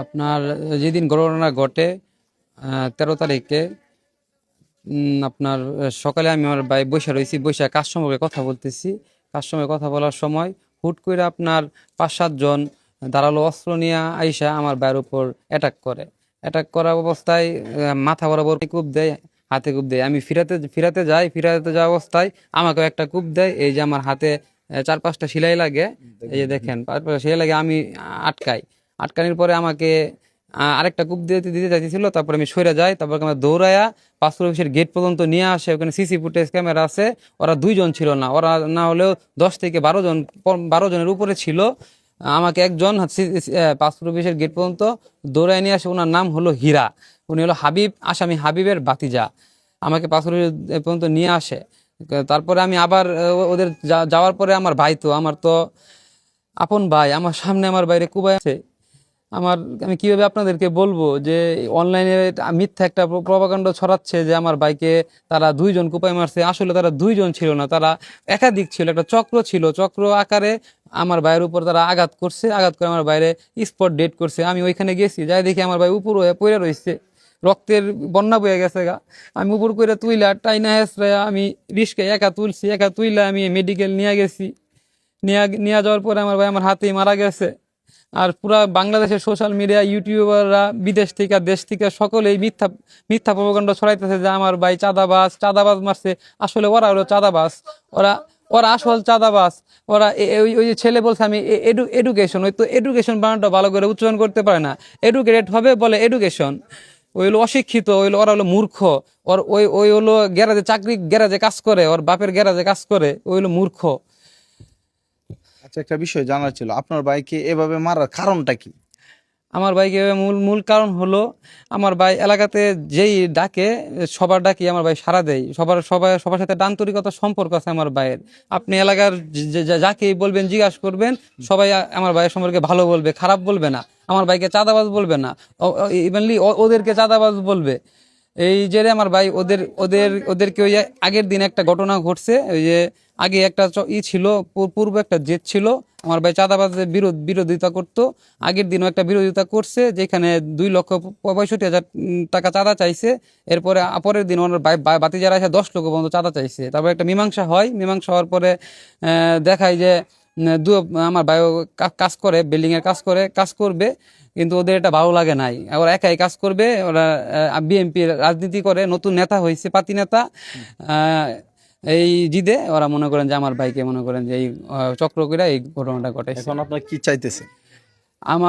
আপনার যেদিন ঘটনা ঘটে 13 তারিখে আপনার সকালে আমি আমার ভাই বসে রয়েছি, বসে কাজ সম্পর্কে কথা বলতেছি। কাজ সময় কথা বলার সময় হুট করে আপনার 5-7 জন ধারালো অস্ত্র নিয়ে আইসা আমার ভাইয়ের উপর অ্যাটাক করে। অ্যাটাক করা অবস্থায় মাথা বরাবর কূপ দেয়, হাতে কূপ দেয়। আমি ফিরাতে যাই, ফিরাতে যাওয়া অবস্থায় আমাকেও একটা কূপ দেয়। এই যে আমার হাতে 4-5টা সেলাই লাগে, এই যে দেখেন 5-5টা সেলাই লাগে। আমি আটকানির পরে আমাকে আরেকটা কূপ দিতে দিতে চাইছিল। তারপরে আমি সরে যাই, তারপর আমার দৌড়াইয়া পাসপোর্ট অফিসের গেট পর্যন্ত নিয়ে আসে। ওখানে সিসি ফুটেজ ক্যামেরা আছে। ওরা 2 জন ছিল না, ওরা না হলেও 10 থেকে 12 জন, 12 জনের উপরে ছিল। আমাকে একজন পাসপোর্ট অফিসের গেট পর্যন্ত দৌড়ায় নিয়ে আসে। ওনার নাম হলো হীরা, উনি হলো হাবিব, আসামি হাবিবের ভাতিজা। আমাকে পাসপোর্ট অফিস পর্যন্ত নিয়ে আসে। তারপরে আমি আবার ওদের যাওয়ার পরে আমার ভাই, তো আমার তো আপন ভাই, আমার সামনে আমার বাইরে কুবাই আছে। আমার আমি কিভাবে আপনাদেরকে বলবো যে অনলাইনে মিথ্যা একটা প্রপাগান্ড ছড়াচ্ছে যে আমার বাইকে তারা 2 জন কুপাই মারছে। আসলে তারা 2 জন ছিল না, তারা একাধিক ছিল, একটা চক্র ছিল। চক্র আকারে আমার ভাইয়ের উপর তারা আঘাত করছে, আঘাত করে আমার বাইরে স্পট ডেড করছে। আমি ওইখানে গেছি, যাই দেখি আমার ভাই উপর হয়ে পড়ে রয়েছে, রক্তের বন্যা বয়ে গেছে গা। আমি উপর করে তুইলা টাইনা হেসরে আমি রিস্কে একা তুলছি, একা তুইলা আমি মেডিকেল নিয়ে গেছি। নিয়ে যাওয়ার পরে আমার ভাই আমার হাতেই মারা গেছে। আর পুরা বাংলাদেশের সোশ্যাল মিডিয়া, ইউটিউবাররা, বিদেশ থেকে দেশ থেকে সকলেই মিথ্যা মিথ্যা প্রপাগান্ডা ছড়াইতেছে যে আমার ভাই চাঁদাবাজ, চাঁদাবাজ মারছে। আসলে ওরা হলো চাঁদাবাজ, ওরা ওরা আসল চাঁদাবাজ। ওরা ওই ওই যে ছেলে বলছে আমি এডুকেশন, ওই তো এডুকেশন বানানটা ভালো করে উচ্চারণ করতে পারে না। এডুকেটেড হবে বলে এডুকেশন। ওই হলো অশিক্ষিত, ওই হলো ওরা হলো মূর্খ। ওর ওই ওই হলো গ্যারাজে চাকরি, গ্যারাজে কাজ করে, ওর বাপের গ্যারাজে কাজ করে, ওই হলো মূর্খ। আচ্ছা, একটা বিষয় জানার ছিল, আপনার ভাইকে এভাবে মারার কারণটা কি? আমার ভাইকে মূল মূল কারণ হলো আমার ভাই এলাকাতে যেই ডাকে, সবার ডাকি আমার ভাই সাড়া দেয়। সবার সাথে একটা আন্তরিকতার সম্পর্ক আছে আমার ভাইয়ের। আপনি এলাকার যাকেই বলবেন, জিজ্ঞাসা করবেন, সবাই আমার ভাইয়ের সম্পর্কে ভালো বলবে, খারাপ বলবে না। আমার ভাইকে চাঁদাবাজ বলবে না, ইভেনলি ওদেরকে চাঁদাবাজ বলবে। এই যে রে আমার ভাই ওদেরকে ওই যে আগের দিন একটা ঘটনা ঘটছে। ওই যে আগে একটা ছিল, পূর্ব একটা জেদ ছিল। আমার ভাই চাঁদাবাজের বিরোধিতা করতো। আগের দিনও একটা বিরোধিতা করছে, যেখানে 2,65,000 টাকা চাঁদা চাইছে। এরপরে পরের দিন ওনার ভাতিজারা এসে 10 লক্ষ পর্যন্ত চাঁদা চাইছে। তারপর একটা মীমাংসা হয়। মীমাংসা হওয়ার পরে দেখায় যে আমার ভাইও কাজ করে, বিল্ডিং এর কাজ করবে, কিন্তু ওদের এটা ভালো লাগে নাই। ওরা একাই কাজ করবে। ওরা বিএনপি রাজনীতি করে, নতুন নেতা হয়েছে, পাতি নেতা। এই জিদে ওরা মনে করেন যে আমার ভাইকে মনে করেন যে এই চক্র করে এই ঘটনাটা ঘটাইছে। এখন আপনার কি চাইতেছেন? আমার